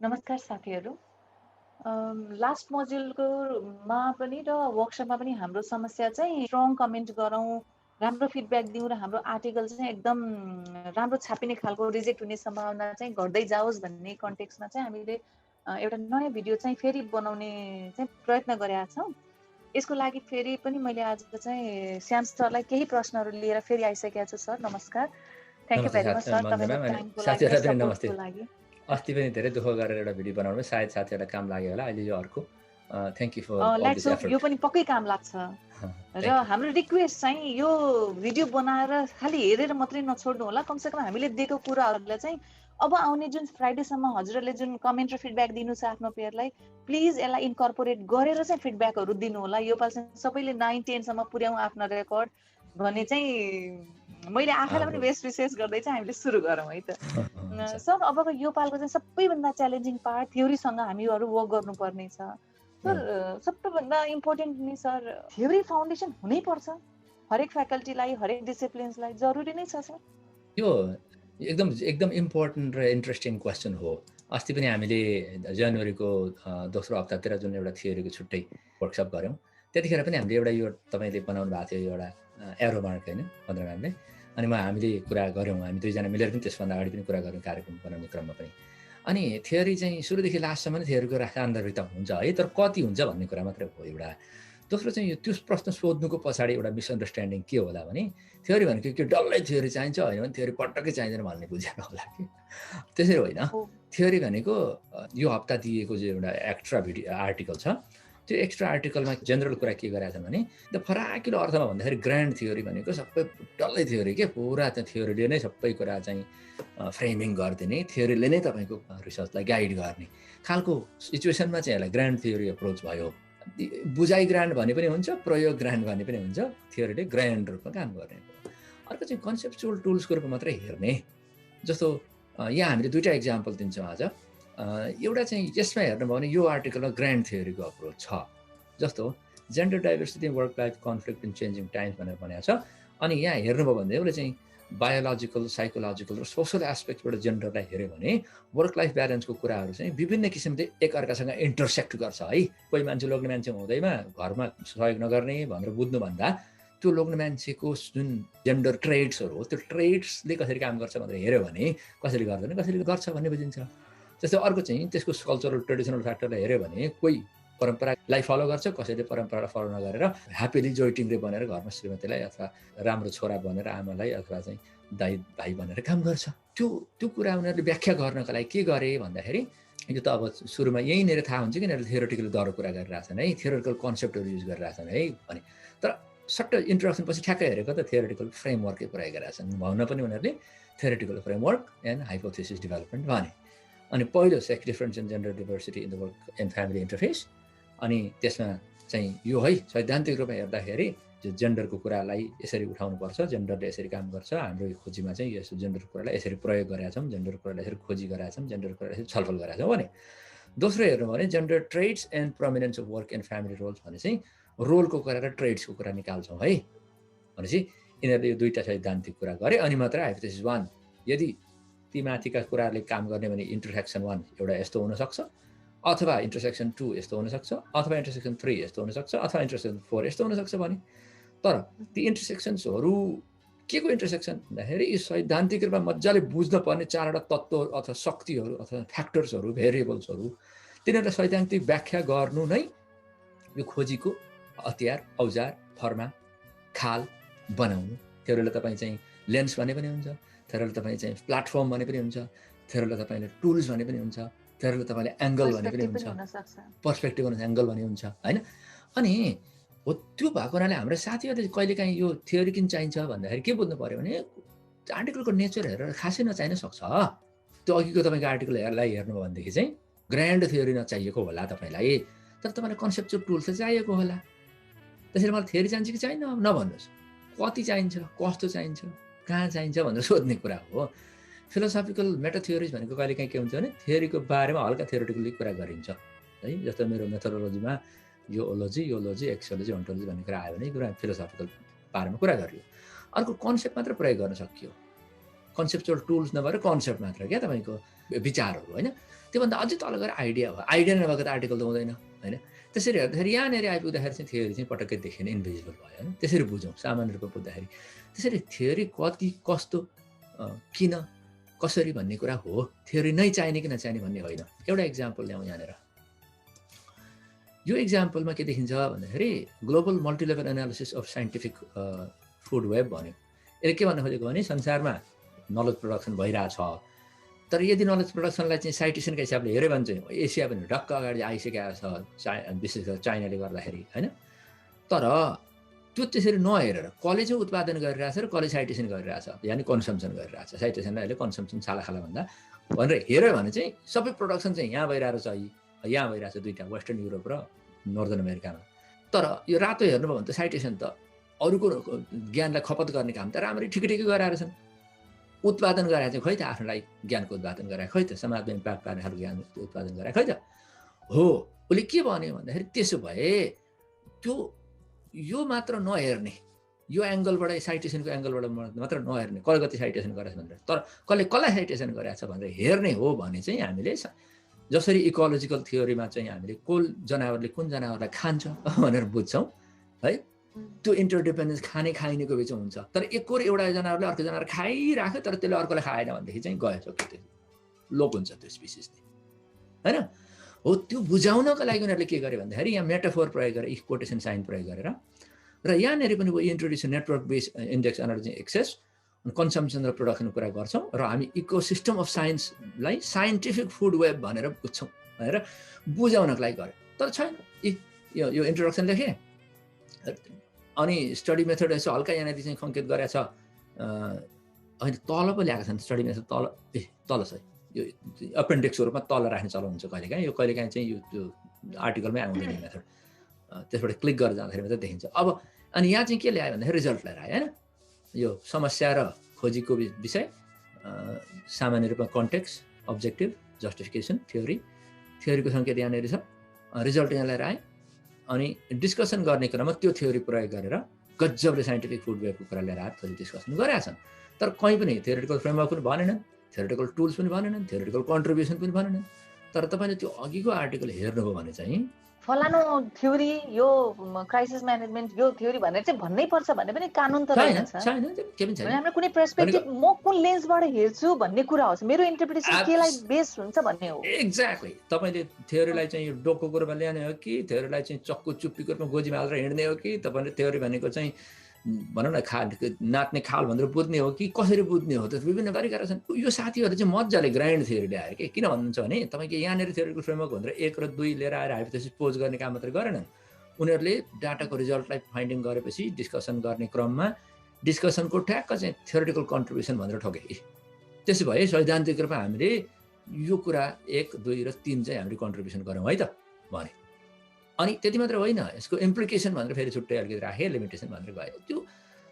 नमस्कार साथीहरू। लास्ट मोड्युलकोमा पनि र वर्कसपमा पनि हाम्रो समस्या चाहिँ स्ट्रङ कमेन्ट गरौँ, राम्रो फिडब्याक दिउँ र हाम्रो आर्टिकल चाहिँ एकदम राम्रो छापिने खालको रिजेक्ट हुने सम्भावना चाहिँ घट्दै जाओस् भन्ने कन्टेक्स्टमा चाहिँ हामीले एउटा नयाँ भिडियो चाहिँ फेरि बनाउने चाहिँ प्रयत्न गरेका छौँ। यसको लागि फेरि पनि मैले आज चाहिँ श्याम सरलाई केही प्रश्नहरू लिएर फेरि आइसकेको छु। सर नमस्कार। थ्याङ्क यू नमस्ते भेरी मच सर मन्दिरमा। तपाईँको अनि टाइमको लागि र साथीहरूलाई पनि नमस्ते। सपोर्टको लागि। अस्ति पनि धेरै दुःख गरेर एउटा भिडियो बनाउनु सायद साथीहरूलाई काम लाग्यो होला। अहिले यो अर्को thank you for all let's this hope effort. यो पनि पक्कै काम लाग्छ। र थ्याङ्क यू। हाम्रो रिक्वेस्ट चाहिँ यो भिडियो बनाएर खालि हेरेर मात्रै नछोड्नु होला। कमसेकम हामीले दिएको कुराहरूलाई चाहिँ अब आउने जुन फ्राइडेसम्म हजुरहरूले जुन कमेन्ट र फिडब्याक दिनु छ आफ्नो पेयरलाई, प्लिज यसलाई इन्कर्पोरेट गरेर चाहिँ फिडब्याकहरू दिनु होला। यो पालि चाहिँ सबैले 9-10सम्म पुर्याउँ आफ्नो रेकर्ड भन्ने चाहिँ मैले आफैलाई पनि बेस्ट विशेष गर्दै चाहिँ हामीले सुरु गरौँ है त। सर अबको यो पालको चाहिँ सबैभन्दा च्यालेन्जिङ पार्ट थ्योरीसँग हामीहरू वर्क गर्नुपर्ने छ। सर सबैभन्दा इम्पोर्टेन्ट नि सर थ्योरी फाउन्डेसन हुनैपर्छ हरेक फ्याकल्टीलाई, हरेक डिसिप्लिन्सलाई, जरुरी नै छ सर? यो एकदम इम्पोर्टेन्ट र इन्ट्रेस्टिङ क्वेसन हो। अस्ति पनि हामीले जनवरीको दोस्रो हप्तातिर जुन एउटा थ्योरीको छुट्टै वर्कसप गऱ्यौँ, त्यतिखेर पनि हामीले एउटा यो तपाईँले बनाउनु भएको थियो एउटा एरो मार्क होइन मन्दिर म्यामले। अनि हामीले कुरा गऱ्यौँ, हामी दुईजना मिलेर पनि त्यसभन्दा अगाडि पनि कुरा गऱ्यौँ कार्यक्रम बनाउने क्रममा पनि। अनि थ्योरी चाहिँ सुरुदेखि लास्टसम्म नै थ्योरीको सान्दर्भिकता हुन्छ है, तर कति हुन्छ भन्ने कुरा मात्रै हो एउटा। दोस्रो चाहिँ यो त्यो प्रश्न सोध्नुको पछाडि एउटा मिसअन्डरस्ट्यान्डिङ के होला भने थ्योरी भनेको के डल्लै थ्योरी चाहिन्छ होइन भने थ्योरी पटक्कै चाहिँदैन भन्ने बुझेन होला कि। त्यसरी होइन, थ्योरी भनेको यो हप्ता दिएको जो एउटा एक्स्ट्रा भिडियो आर्टिकल छ, त्यो एक्स्ट्रा आर्टिकलमा जेनरल कुरा के गरेका छन् भने त्यो फराकिलो अर्थमा भन्दाखेरि ग्रान्ड थ्योरी भनेको सबै डल्लै थ्योरी के पुरा त्यो थ्योरीले नै सबै कुरा चाहिँ फ्रेमिङ गरिदिने, थ्योरीले नै तपाईँको रिसर्चलाई गाइड गर्ने खालको सिचुएसनमा चाहिँ यसलाई ग्रान्ड थ्योरी एप्रोच भयो। बुझाइ ग्रान्ड भने पनि हुन्छ, प्रयोग ग्रान्ड भने पनि हुन्छ, थ्योरीले ग्रान्ड रूपमा काम गर्ने। अर्को चाहिँ कन्सेप्चुअल टुल्सको रूपमा मात्रै हेर्ने। जस्तो यहाँ हामीले दुईवटा इक्जाम्पल दिन्छौँ आज। एउटा चाहिँ यसमा हेर्नुभयो भने यो आर्टिकलमा ग्रान्ड थ्योरीको अप्रोच छ। जस्तो gender diversity work life conflict in changing times भनेर भनेको छ। अनि यहाँ हेर्नुभयो भने उसले चाहिँ बायोलोजिकल, साइकोलोजिकल र सोसल एस्पेक्टबाट जेन्डरलाई हेऱ्यो भने वर्क लाइफ ब्यालेन्सको कुराहरू चाहिँ विभिन्न किसिमले एकअर्कासँग इन्टरसेक्ट गर्छ है। कोही मान्छे लोग्ने मान्छे हुँदैमा घरमा सहयोग नगर्ने भनेर बुझ्नुभन्दा त्यो लोग्ने मान्छेको जुन जेन्डर ट्रेड्सहरू हो त्यो ट्रेड्सले कसरी काम गर्छ भनेर हेऱ्यो भने कसैले गर्दैन, कसैले गर्छ भन्ने बुझिन्छ। जस्तै अर्को चाहिँ त्यसको कल्चरल ट्रेडिसनल फ्याक्टरलाई हेऱ्यो भने कोही परम्परालाई फलो गर्छ, कसैले परम्परालाई फलो नगरेर ह्याप्पिली जोइटिङले बनेर घरमा श्रीमतीलाई अथवा राम्रो छोरा बनेर आमालाई अथवा चाहिँ दाइ भाइ बनेर काम गर्छ। त्यो कुरा उनीहरूले व्याख्या गर्नको लागि के गरे भन्दाखेरि यो त अब सुरुमा यहीँनिर थाहा हुन्छ कि यिनीहरूले थियोरिटिकल दर कुरा गरिरहेछन् है, थियोरिटिकल कन्सेप्टहरू युज गरिरहेछन् है भने। तर सट्ट इन्ट्रोडक्सन पछि ठ्याक्कै हेरेको त थियोरिटिकल फ्रेमवर्कै प्रयोग गरिरहेछन् भन्न पनि उनीहरूले theoretical framework and hypothesis development भने। अनि पहिलो sex difference in gender diversity in the work and family interface. अनि त्यसमा चाहिँ यो है सैद्धान्तिक रूपमा हेर्दाखेरि जेन्डरको कुरालाई यसरी उठाउनुपर्छ, जेन्डरले यसरी काम गर्छ, हाम्रो खोजीमा चाहिँ यस जेन्डरको कुरालाई यसरी प्रयोग गरेका छौँ, जेन्डरको कुरालाई यसरी खोजी गरेका छौँ, जेन्डरको कुरालाई यसरी छलफल गरेका छौँ भने। दोस्रो हेर्नु भने gender trades and prominence of work and family roles भने चाहिँ रोलको कुरा र ट्रेड्सको कुरा निकाल्छौँ है भनेपछि यिनीहरूले यो दुईवटा सैद्धान्तिक कुरा गरे। अनि मात्र हाइपोथेसिस 1 यदि ती माथिका कुराहरूले काम गर्ने भने इन्टरसेक्सन 1 एउटा यस्तो हुनसक्छ, अथवा इन्टरसेक्सन 2 यस्तो हुनसक्छ, अथवा इन्टरसेक्सन 3 यस्तो हुनसक्छ, अथवा इन्टरसेक्सन 4 यस्तो हुनसक्छ भने। तर ती इन्टरसेक्सन्सहरू के को इन्टरसेक्सन भन्दाखेरि यी सैद्धान्तिक रूपमा मजाले बुझ्न पर्ने चारवटा तत्त्व अथवा शक्तिहरू अथवा फ्याक्टर्सहरू, भेरिएबल्सहरू, तिनीहरूलाई सैद्धान्तिक व्याख्या गर्नु नै यो खोजीको हतियार, औजार, फर्मा, खाल बनाउनु। थ्योरीले तपाईँ चाहिँ लेन्स भने पनि हुन्छ, थ्योरीले तपाईँ चाहिँ प्लेटफर्म भने पनि हुन्छ, थ्योरीले तपाईँले टुल्स भने पनि हुन्छ, थ्योरीले तपाईँले एङ्गल भने पनि हुन्छ, पर्सपेक्टिभ हुन्छ, एङ्गल भने हुन्छ होइन। अनि हो त्यो भएको हुनाले हाम्रो साथीहरूले कहिलेकाहीँ यो थ्योरी किन चाहिन्छ भन्दाखेरि के बुझ्नु पऱ्यो भने आर्टिकलको नेचर हेरेर खासै नचाहिन सक्छ। त्यो अघिको तपाईँको आर्टिकललाई हेर्नुभयो भनेदेखि चाहिँ ग्रान्ड थ्योरी नचाहिएको होला तपाईँलाई, तर तपाईँलाई कन्सेप्चुअल टुल्स चाहिँ चाहिएको होला। त्यसरी मलाई थ्योरी चाहिन्छ कि चाहिन्न नभन्नुहोस्, कति चाहिन्छ, कस्तो चाहिन्छ, कहाँ चाहिन्छ भनेर सोध्ने कुरा हो। फिलोसफिकल मेटा थ्योरिज भनेको कहिलेकाहीँ के हुन्छ भने थ्योरीको बारेमा हल्का थ्योरिटिकली कुरा गरिन्छ है। जस्तो मेरो मेथोडोलोजीमा यो ओलोजी, योलोजी, एक्सोलोजी, ओन्टोलोजी भन्ने कुरा आयो भने कुरा फिलोसफिकल बारेमा कुरा गरियो। अर्को कन्सेप्ट मात्र प्रयोग गर्न सकियो। कन्सेप्चुअल टुल्स नभएर कन्सेप्ट मात्र क्या तपाईँको विचारहरू होइन। त्योभन्दा अझै तल गएर आइडिया भयो, आइडिया नभएको त आर्टिकल त हुँदैन होइन। त्यसरी हेर्दाखेरि यहाँनिर आइपुग्दाखेरि चाहिँ थ्योरी चाहिँ पटक्कै देखेन, इन्भिजिबल भयो होइन। त्यसरी बुझौँ सामान्य रूपमा बुझ्दाखेरि। त्यसरी थ्योरी कति कस्तो किन कसरी भन्ने कुरा हो, थ्योरी नै चाहिने कि नचाहिने भन्ने होइन। एउटा इक्जाम्पल ल्याउँ यहाँनिर। यो इक्जाम्पलमा के देखिन्छ भन्दाखेरि global multilevel analysis of scientific food web भन्यो। यसले के भन्नु खोजेको भने संसारमा नलेज प्रोडक्सन भइरहेछ, तर यदि नलेज प्रोडक्सनलाई चाहिँ साइटेसनका हिसाबले हेऱ्यो भने चाहिँ एसिया पनि ढक्क अगाडि आइसकेको छ, विशेष गरेर चाइनाले गर्दाखेरि होइन। तर त्यो त्यसरी नहेरेर कसले चाहिँ उत्पादन गरिरहेछ र कसले साइटेसन गरिरहेछ, यानि कन्सम्सन गरिरहेछ, साइटेसनलाई अहिले कन्सम्सन छालाखाला भन्दा भनेर हेऱ्यो भने चाहिँ सबै प्रोडक्सन चाहिँ यहाँ भइरहेको छ, यहाँ भइरहेछ दुईवटा, वेस्टर्न युरोप र नर्दर्न अमेरिकामा। तर यो रातो हेर्नुभयो भने त साइटेसन त अरूको ज्ञानलाई खपत गर्ने काम त राम्ररी ठिकै गराएर छन्। उत्पादन गराए चाहिँ खै त आफ्नोलाई ज्ञानको उत्पादन गराए, खै त समाजमा इम्प्याक्ट पार्ने खालको ज्ञान उत्पादन गराए, खै त हो। उसले के भन्यो भन्दाखेरि त्यसो भए त्यो यो मात्र नहेर्ने, यो एङ्गलबाट साइटेसनको एङ्गलबाट मात्र नहेर्ने, कसले कति साइटेसन गरेछ भनेर, तर कसलाई साइटेसन गरेछ भनेर हेर्ने हो भने चाहिँ हामीले जसरी इकोलोजिकल थियोरीमा चाहिँ हामीले कुन जनावरले कुन जनावरलाई खान्छ भनेर बुझ्छौँ है, त्यो इन्टरडिपेन्डेन्स खाने खाइनेको बिच हुन्छ। तर एउटा जनावरले अर्को जनावर खाइराख्यो तर त्यसले अर्कोलाई खाएन भनेदेखि चाहिँ गएछ, त्यो लोप हुन्छ त्यो स्पिसिस होइन हो। त्यो बुझाउनको लागि उनीहरूले के गर्यो भन्दाखेरि यहाँ मेटाफोर प्रयोग गरेर, इफ कोटेसन साइन प्रयोग गरेर, र यहाँनिर पनि introduce network base index energy access consumption र प्रोडक्सनको कुरा गर्छौँ, र हामी इकोसिस्टम अफ साइन्सलाई साइन्टिफिक फुड वेब भनेर बुझ्छौँ भनेर बुझाउनको लागि गर्यो। तर छैन, यो इन्ट्रोडक्सन लेखेँ अनि स्टडी मेथड यसो हल्का यहाँनिर चाहिँ सङ्केत गरेछ, होइन तल पो ल्याएको छन् स्टडी मेथड तल, तल छ यो एपेन्डिक्सको रूपमा तल राख्ने चलन हुन्छ कहिलेकाहीँ, यो कहिलेकाहीँ चाहिँ यो त्यो आर्टिकलमै आउँदैन मेथड, त्यसबाट क्लिक गरेर जाँदाखेरि मात्रै देखिन्छ। अब अनि यहाँ चाहिँ के ल्यायो भन्दाखेरि रिजल्ट लिएर आयो होइन। यो समस्या र खोजीको विषय, सामान्य रूपमा कन्टेक्स्ट, अब्जेक्टिभ, जस्टिफिकेसन, थ्योरीको सङ्केत यहाँनिर छ, रिजल्ट यहाँ लिएर आएँ। अनि डिस्कसन गर्ने क्रममा त्यो थ्योरी प्रयोग गरेर गजबले साइन्टिफिक फुड वेबको कुरा लिएर आएर थोरै डिस्कसन गरेका छन्। तर कहीँ पनि थ्योरिटिकल फ्रेमवर्क पनि भनेनन्, थ्योरिटिकल टुल्स पनि भनेनन्, थ्योरिटिकल कन्ट्रिब्युसन पनि भनेनन्। तर तपाईँले त्यो अघिको आर्टिकल हेर्नुभयो भने चाहिँ फलानु थ्योरी, यो क्राइसिस म्यानेजमेन्ट यो थ्योरी भनेर चाहिँ भन्नै पर्छ भन्ने पनि कानुन त छैन, के पनि छैन। हाम्रो कुनै पर्सपेक्टिभ म कुन लेन्सबाट हेर्छु भन्ने कुरा हो, मेरो इन्टरप्रिटेसन केलाई बेस हुन्छ भन्ने हो। एक्ज्याक्टली, तपाईँले थ्योरीलाई चाहिँ यो डोकोको रूपमा ल्याउने हो कि थ्योरीलाई चाहिँ चक्कु चुप्पीको रूपमा गोजीमा हालेर हिँड्ने हो कि तपाईँले थ्योरी भनेको चाहिँ भनौँ न नाच्ने खाल भनेर बुझ्ने हो कि कसरी बुझ्ने हो, त विभिन्न तरिकाहरू छन्। यो साथीहरू चाहिँ मजाले ग्राइन्ड थ्योरी ल्याएर के किन भन्नुहुन्छ भने तपाईँको यहाँनिर थ्योरीको फ्रेमवर्क भनेर 1 र 2 लिएर आएर हाइपोथेसिस पोज गर्ने काम मात्रै गरेनन्। उनीहरूले डाटाको रिजल्टलाई फाइन्डिङ गरेपछि डिस्कसन गर्ने क्रममा डिस्कसनको ठ्याक्क चाहिँ थ्योरिटिकल कन्ट्रिब्युसन भनेर ठोके। त्यसो भए सैद्धान्तिक रूपमा हामीले यो कुरा 1, 2 र 3 चाहिँ हामीले कन्ट्रिब्युसन गऱ्यौँ है त भने। अनि त्यति मात्र होइन, यसको इम्प्लिकेसन भनेर फेरि छुट्टै अलिकति राखेँ, लिमिटेसन भनेर गयो।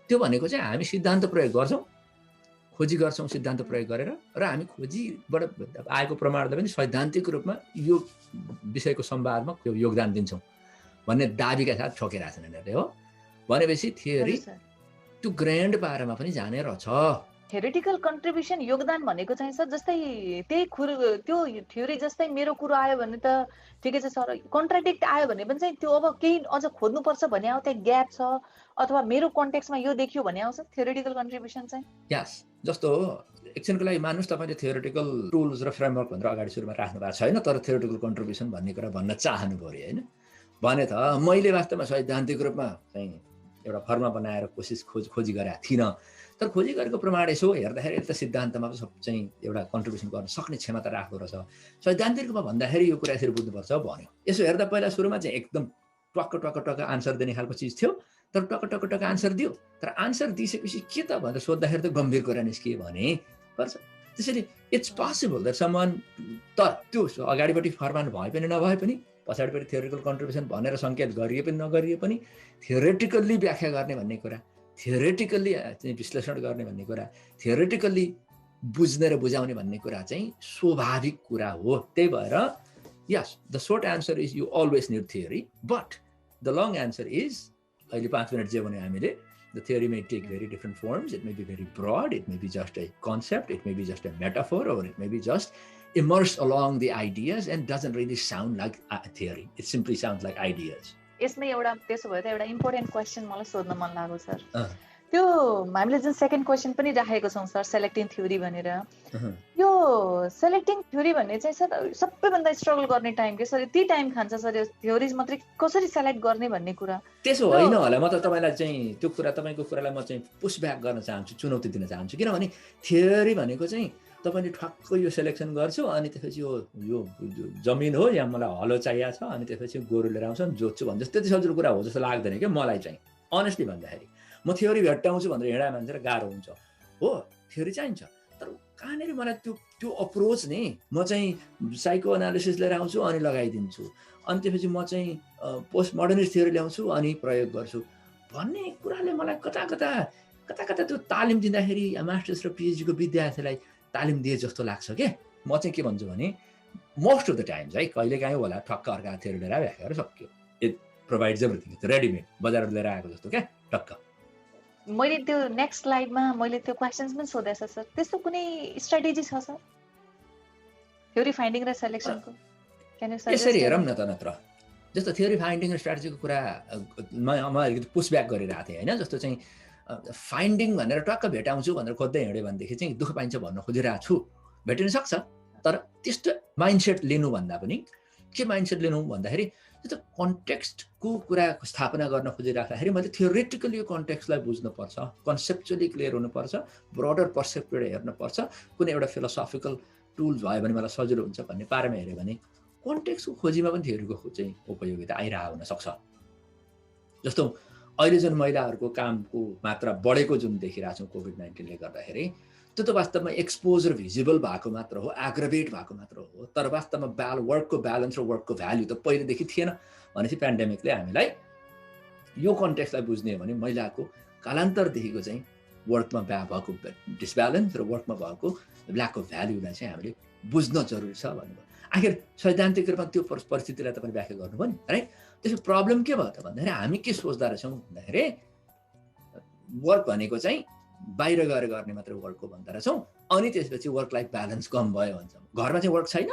त्यो भनेको चाहिँ हामी सिद्धान्त प्रयोग गर्छौँ, खोजी गर्छौँ सिद्धान्त प्रयोग गरेर, र हामी खोजीबाट आएको प्रमाणलाई पनि सैद्धान्तिक रूपमा यो विषयको संवादमा योगदान दिन्छौँ भन्ने दाबीका साथ ठोकिरहेछन् यिनीहरूले हो। भनेपछि थ्योरी त्यो ग्रान्ड पारामा पनि जाने रहेछ। थ्योरिटिकल कन्ट्रिब्युसन योगदान भनेको चाहिँ सर जस्तै त्यो थ्योरी जस्तै मेरो कुरो आयो भने त ठिकै छ सर, कन्ट्राडिक्ट आयो भने पनि चाहिँ त्यो अब केही अझ खोज्नुपर्छ भने आउँछ, त्यहाँ ग्याप छ अथवा मेरो कन्टेक्स्टमा यो देखियो भने आउँछ थ्योरिटिकल कन्ट्रिब्युसन चाहिँ। यस, जस्तो एकछिनको लागि मान्नुहोस् तपाईँले थ्योरिटिकल टुल्स र फ्रेमवर्क भनेर अगाडि सुरुमा राख्नु भएको छैन, तर थ्योरिटिकल कन्ट्रिब्युसन भन्ने कुरा भन्न चाहनु पऱ्यो होइन। भने त मैले वास्तवमा सैद्धान्तिक रूपमा चाहिँ एउटा फर्मा बनाएर खोजी गरेको थिइनँ, तर खोजी गरेको प्रमाण यसो हेर्दाखेरि त सिद्धान्तमा सब चाहिँ एउटा कन्ट्रिब्युसन गर्न सक्ने क्षमता राख्दो रहेछ। सैद्धान्तिक रूपमा भन्दाखेरि यो कुरा यसरी बुझ्नुपर्छ भन्यो। यसो हेर्दा पहिला सुरुमा चाहिँ एकदम टक्क आन्सर दिने खालको चिज थियो, तर टक्क आन्सर दियो, तर आन्सर दिइसकेपछि के त भनेर सोद्धाखेरि त गम्भीर कुरा निस्कियो भने पर्छ। त्यसैले इट्स पोसिबल द्याट समवन, तर त्यो अगाडिपट्टि फर्मान भए पनि नभए पनि, पछाडिपट्टि थ्योरिटिकल कन्ट्रिब्युसन भनेर सङ्केत गरिए पनि नगरिए पनि, थ्योरिटिकल्ली व्याख्या गर्ने भन्ने कुरा, थ्योरिटिकल्ली चाहिँ विश्लेषण गर्ने भन्ने कुरा, थ्योरिटिकल्ली बुझ्ने र बुझाउने भन्ने कुरा चाहिँ स्वाभाविक कुरा हो। त्यही भएर यस, the short answer is you always need theory, but the long answer is, अहिले 5 मिनट जे भन्यो हामीले, the The theory may take very different forms. It may be very broad. It may be just a concept. It may be just a metaphor, or it may be just immersed along the ideas and doesn't really sound like a theory. It simply sounds like ideas. यसमै एउटा त्यसो भए त एउटा important question मलाई सोध्न मन लाग्यो सर। त्यो हामीले जुन सेकेन्ड क्वेसन पनि राखेको छौँ सर, सेलेक्टिङ थ्योरी भनेर, यो सेलेक्टिङ थ्योरी भन्ने चाहिँ सर सबैभन्दा स्ट्रगल गर्ने टाइम के सर? यति टाइम खान्छ सर यो थ्योरिज मात्रै कसरी सेलेक्ट गर्ने भन्ने कुरा? त्यसो होइन होला। म त तपाईँलाई चाहिँ त्यो कुरा, तपाईँको कुरालाई म चाहिँ पुसब्याक गर्न चाहन्छु, चुनौती दिन चाहन्छु। किनभने थ्योरी भनेको चाहिँ तपाईँले ठक्क यो सेलेक्सन गर्छु अनि त्यसपछि यो जमिन हो, यहाँ मलाई हलो चाहिएको छ, अनि त्यसपछि गोरु लिएर आउँछ जोत्छु भन्छ, त्यति सजिलो कुरा हो जस्तो लाग्दैन क्या मलाई चाहिँ। अनेस्टली भन्दाखेरि म थ्योरी भेट्टाउँछु भनेर हिँडा मान्छे र गाह्रो हुन्छ हो, थ्योरी चाहिन्छ। तर कहाँनिर मलाई त्यो अप्रोच नि, म चाहिँ साइको एनालिसिस लिएर आउँछु अनि लगाइदिन्छु, अनि त्यसपछि म चाहिँ पोस्ट मोडर्निस्ट थ्योरी ल्याउँछु अनि प्रयोग गर्छु भन्ने कुराले मलाई कता कता त्यो तालिम दिँदाखेरि मास्टर्स र पिएचडीको विद्यार्थीलाई तालिम दिए जस्तो लाग्छ क्या। म चाहिँ के भन्छु भने मोस्ट अफ द टाइम्स है, कहिले काहीँ होला ठक्क अर्का थ्योरी लिएर व्याख्या गरेर सक्यो। इट प्रोभाइड्स एभ्रिथिङ, रेडिमेड बजारबाट लिएर आएको जस्तो क्या टक्क। मैले त्यो नेक्स्ट स्लाइडमा मैले त्यो क्वेसन्स पनि सोधेछ सर, त्यस्तो कुनै स्ट्राटेजी छ सर थ्योरी फाइन्डिङ र सेलेक्सनको? यसरी हेरौँ न त, नत्र जस्तो थ्योरी फाइन्डिङ र स्ट्राटेजीको कुरा म अलिकति पुसब्याक गरिरहेको थिएँ होइन। जस्तो चाहिँ फाइन्डिङ भनेर टक्क भेटाउँछु भनेर खोज्दै हिँड्यो भनेदेखि चाहिँ दुःख पाइन्छ भन्न खोजिरहेको छु, भेटिन सक्छ। तर त्यस्तो माइन्डसेट लिनुभन्दा पनि के माइन्डसेट लिनु भन्दाखेरि त्यो कन्टेक्स्टको कुरा स्थापना गर्न खोजिराख्दाखेरि मैले थियोरिटिकली यो कन्टेक्स्टलाई बुझ्नुपर्छ, कन्सेप्चुअली क्लियर हुनुपर्छ, ब्रोडर पर्सपेक्टिभबाट हेर्नुपर्छ, कुनै एउटा फिलोसफिकल टुल्स भयो भने मलाई सजिलो हुन्छ भन्ने पारामा हेऱ्यो भने कन्टेक्स्टको खोजीमा पनि थ्योरीको चाहिँ उपयोगिता आइरहेको हुनसक्छ। जस्तो अहिले जुन महिलाहरूको कामको मात्रा बढेको जुन देखिरहेको छौँ कोभिड-19ले गर्दाखेरि, त्यो त वास्तवमा एक्सपोजर भिजिबल भएको मात्र हो, एग्राभेट भएको मात्र हो। तर वास्तवमा वर्कको ब्यालेन्स र वर्कको भ्याल्यु त पहिलेदेखि थिएन। भनेपछि पेन्डेमिकले हामीलाई यो कन्टेक्स्टलाई बुझ्ने हो भने महिलाको कालान्तरदेखिको चाहिँ वर्कमा भएको डिसब्यालेन्स र वर्कमा भएको ल्याक अफ भ्याल्युलाई चाहिँ हामीले बुझ्न जरुरी छ भन्नुभयो। आखिर सैद्धान्तिक रूपमा त्यो परिस्थितिलाई तपाईँले व्याख्या गर्नुभयो नि, राइट? त्यसको प्रब्लम के भयो त भन्दाखेरि हामी के सोच्दा रहेछौँ भन्दाखेरि वर्क भनेको चाहिँ बाहिर गएर गर्ने मात्र वर्कको भन्दा रहेछौँ, अनि त्यसपछि वर्क लाइफ ब्यालेन्स कम भयो भन्छ। घरमा चाहिँ वर्क छैन,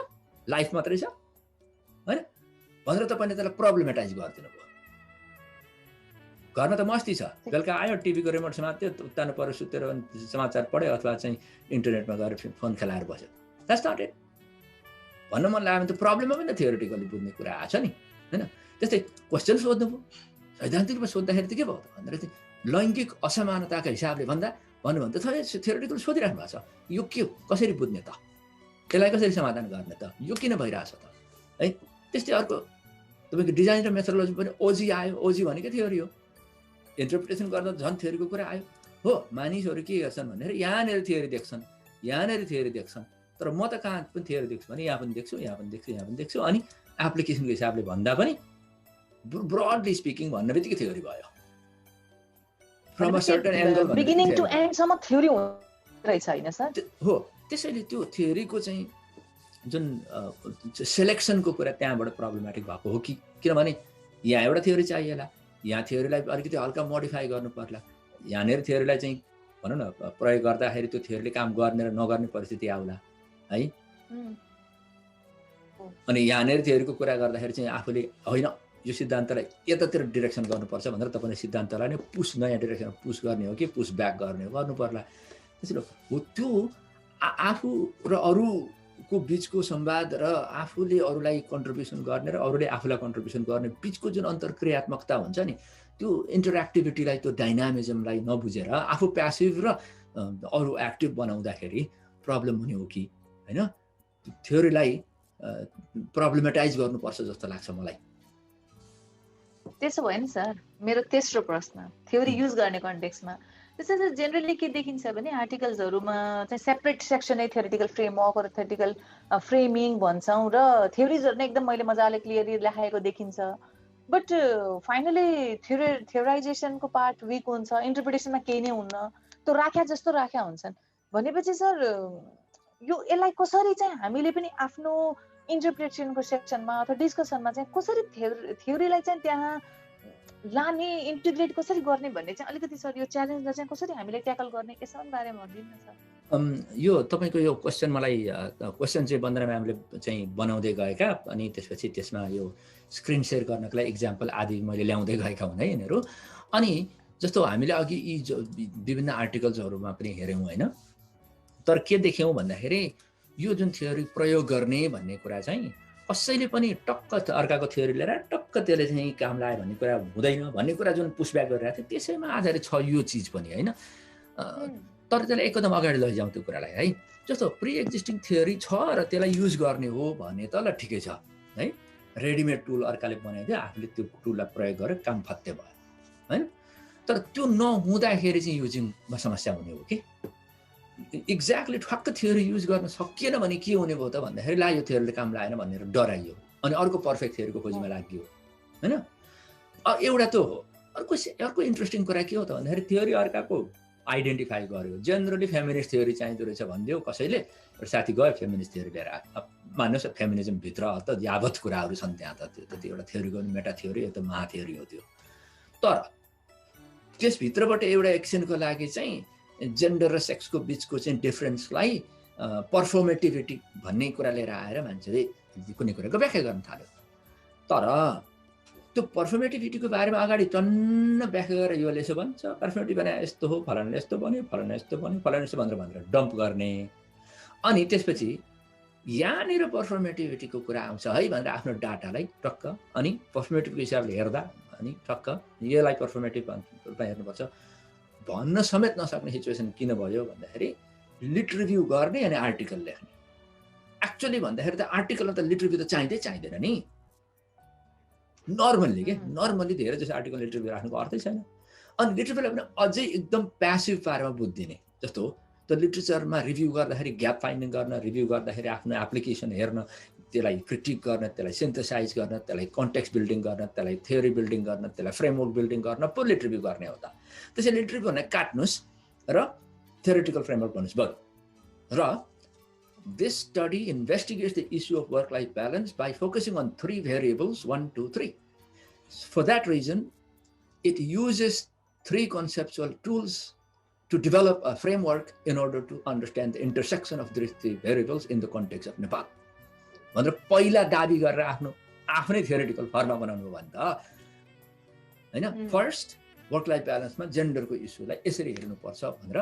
लाइफ मात्रै छ होइन भनेर तपाईँले त्यसलाई प्रब्लमेटाइज गरिदिनु भयो। घरमा त मस्ती छ, बेलुका आयो टिभीको रिमोट समात्यो, उत्तानो पर सुतेर समाचार पढ्यो अथवा चाहिँ इन्टरनेटमा गएर फोन खेलाएर बस्यो। द्याट्स नट इट भन्न मन लाग्यो भने त प्रब्लममा पनि त थियोरिटिकली बुझ्ने कुरा आएको छ नि होइन। त्यस्तै क्वेसन सोध्नु भयो, सैद्धान्तिक रूपमा सोद्धाखेरि त के भयो त भन्दाखेरि चाहिँ लैङ्गिक असमानताका हिसाबले भन्नु भने त थियोरिटिकल सोधिराख्नु भएको छ, यो के हो, कसरी बुझ्ने त, त्यसलाई कसरी समाधान गर्ने त, यो किन भइरहेछ त है। त्यस्तै अर्को तपाईँको डिजाइन र मेथोडोलोजी पनि ओजी आयो, ओजी भनेको थ्योरी हो, इन्टरप्रिटेसन गर्दा झन् थ्योरीको कुरा आयो हो। मानिसहरू के गर्छन् भनेर यहाँनिर थ्योरी देख्छन्, यहाँनिर थ्योरी देख्छन्, तर म त कहाँ पनि थ्योरी देख्छु भने यहाँ पनि देख्छु, यहाँ पनि देख्छु, यहाँ पनि देख्छु, अनि एप्लिकेसनको हिसाबले भन्दा पनि ब्रोडली स्पिकिङ भन्ने बित्तिकै थ्योरी भयो। From a certain angle beginning to end सम्म थ्योरी रहेछ हैन सर? हो। त्यसैले त्यो थ्योरीको चाहिँ जुन सेलेक्सनको कुरा त्यहाँबाट प्रब्लमेटिक भएको हो कि, किनभने यहाँ एउटा थ्योरी चाहिएला, यहाँ थ्योरीलाई अलिकति हल्का मोडिफाई गर्नु पर्ला, यहाँनिर थ्योरीलाई चाहिँ भनौँ न प्रयोग गर्दाखेरि त्यो थ्योरीले काम गर्ने र नगर्ने परिस्थिति आउला है। अनि यहाँनिर थ्योरीको कुरा गर्दाखेरि चाहिँ आफूले होइन यो सिद्धान्तलाई यतातिर डिरेक्सन गर्नुपर्छ भनेर तपाईँले सिद्धान्तलाई नै नयाँ डिरेक्सनमा पुस गर्ने हो कि पुस ब्याक गर्ने हो, गर्नु पर्ला। त्यसैले हो त्यो आफू र अरूको बिचको संवाद र आफूले अरूलाई कन्ट्रिब्युसन गर्ने र अरूले आफूलाई कन्ट्रिब्युसन गर्ने बिचको जुन अन्तर्क्रियात्मकता हुन्छ नि, त्यो इन्टरेक्टिभिटीलाई, त्यो डाइनामिजमलाई नबुझेर आफू प्यासिभ र अरू एक्टिभ बनाउँदाखेरि प्रब्लम हुने हो कि होइन। थ्योरीलाई प्रब्लमेटाइज गर्नुपर्छ जस्तो लाग्छ मलाई। त्यसो भयो नि सर, मेरो तेस्रो प्रश्न थ्योरी युज गर्ने कन्टेक्स्टमा त्यसैले जेनरली के देखिन्छ भने आर्टिकल्सहरूमा चाहिँ सेपरेट सेक्सनै थ्योरिटिकल फ्रेमवर्क र थ्योरिटिकल फ्रेमिङ भन्छौँ र थ्योरिजहरू नै एकदम मैले मजाले क्लियरली लेखाएको देखिन्छ। बट फाइनली थ्योराइजेसनको पार्ट विक हुन्छ, इन्टरप्रिटेसनमा केही नै हुन्न, त्यो राख्या जस्तो राख्या हुन्छन्। भनेपछि सर यसलाई कसरी चाहिँ हामीले पनि आफ्नो इन्टरप्रिटेसनको सेक्सनमा अथवा डिस्कसनमा चाहिँ कसरी थ्योरीलाई चाहिँ त्यहाँ लाने इन्टिग्रेट कसरी गर्ने भन्ने चाहिँ अलिकति सर यो च्यालेन्जलाई चाहिँ कसरी हामीले ट्याकल गर्ने यसमा बारेमा भनिदिनु न सर। यो तपाईँको यो क्वेसन मलाई क्वेसन चाहिँ वन्दना म्यामले चाहिँ बनाउँदै गएका अनि त्यसपछि त्यसमा यो स्क्रिन सेयर गर्नको लागि इक्जाम्पल आदि मैले ल्याउँदै गएका हुन् है यिनीहरू। अनि जस्तो हामीले अघि यी विभिन्न आर्टिकल्सहरूमा पनि हेऱ्यौँ होइन, तर के देख्यौँ भन्दाखेरि यो जुन थ्योरी प्रयोग गर्ने भन्ने कुरा चाहिँ कसैले पनि टक्क अर्काको थ्योरी लिएर टक्क त्यसले चाहिँ काम लाग्यो भन्ने कुरा हुँदैन भन्ने कुरा जुन पुसब्याक गरिरहेको थियो त्यसैमा आधारित छ यो चिज पनि होइन। तर त्यसलाई एकदम अगाडि लैजाउँ त्यो कुरालाई है। जस्तो प्रि एक्जिस्टिङ थ्योरी छ र त्यसलाई युज गर्ने हो भने त ल ठिकै छ है, रेडिमेड टुल अर्काले बनाइदियो आफूले त्यो टुललाई प्रयोग गरेर काम फत्ते भयो होइन। तर त्यो नहुँदाखेरि चाहिँ युजिङमा समस्या हुने हो कि एक्ज्याक्टली ठक्क थ्योरी युज गर्न सकिएन भने के हुने भयो त भन्दाखेरि ला यो थ्योरीले काम लागेन भनेर डराइयो अनि अर्को पर्फेक्ट थ्योरीको खोजीमा लाग्यो होइन। एउटा त्यो हो। अर्को इन्ट्रेस्टिङ कुरा के हो त भन्दाखेरि थ्योरी अर्काको आइडेन्टिफाई गर्यो। जेनरली फेमिनिस्ट थ्योरी चाहिँदो रहेछ भनिदियो कसैले, एउटा साथी गयो फेमिनिस्ट थ्योरी लिएर मान्नुहोस् फेमिनिजमभित्र त यावत कुराहरू छन् त्यहाँ त त्यो एउटा थ्योरीको मेटा थ्योरी एउटा महाथ्योरी हो त्यो। तर त्यसभित्रबाट एउटा एक्सनको लागि चाहिँ जेन्डर र सेक्सको बिचको चाहिँ डिफरेन्सलाई पर्फर्मेटिभिटी भन्ने कुरा लिएर आएर मान्छेले कुनै कुराको व्याख्या गर्न थाल्यो। तर त्यो पर्फर्मेटिभिटीको बारेमा अगाडि टन्न व्याख्या गरेर योले यसो भन्छ, पर्फर्मेटिभ भने यस्तो हो, फलानाले यस्तो भन्यो, फलाना यस्तो भन्यो, फलाना यस्तो भनेर डम्प गर्ने। अनि त्यसपछि यहाँनिर पर्फर्मेटिभिटीको कुरा आउँछ है भनेर आफ्नो डाटालाई टक्क अनि पर्फर्मेटिभको हिसाबले हेर्दा अनि टक्क यसलाई पर्फर्मेटिभ रूपमा हेर्नुपर्छ भन्न समेत नसक्ने सिचुएसन किन भयो भन्दाखेरि लिट रिभ्यू गर्ने अनि आर्टिकल लेख्ने। एक्चुअली भन्दाखेरि त आर्टिकलमा त लिट रिभ्यू त चाहिँदैन नि नर्मल्ली के नर्मल्ली धेरै जस्तो आर्टिकल लिट रिभ्यू राख्नुको अर्थै छैन। अनि लिट रिभ्यूलाई पनि अझै एकदम प्यासिभ पारेमा बुझिदिने जस्तो त्यो लिटरेचरमा रिभ्यू गर्दाखेरि ग्याप फाइन्डिङ गर्न, रिभ्यू गर्दाखेरि आफ्नो एप्लिकेसन हेर्न, त्यसलाई क्रिटिक गर्न, त्यसलाई सिन्थेसाइज गर्न, त्यसलाई कन्टेक्स्ट बिल्डिङ गर्न, त्यसलाई थ्योरी बिल्डिङ गर्न, त्यसलाई फ्रेमवर्क बिल्डिङ गर्न पो लिट रिभ्यू गर्ने हो त। त्यसैले लिट रिभ्यू भने काट्नुहोस् र थ्योरिटिकल फ्रेमवर्क भन्नुहोस् बरु। र this study investigates the issue of work-life balance by focusing on 3 variables, 1, 2, 3. For that reason, it uses 3 conceptual tools to develop a framework in order to understand the intersection of these 3 variables in the context of Nepal. भनेर पहिला दाबी गरेर आफ्नै theoretical formula बनाउनु हो भने त हैन। फर्स्ट वर्क लाइफ ब्यालेन्समा जेन्डरको इस्युलाई यसरी हेर्नुपर्छ भनेर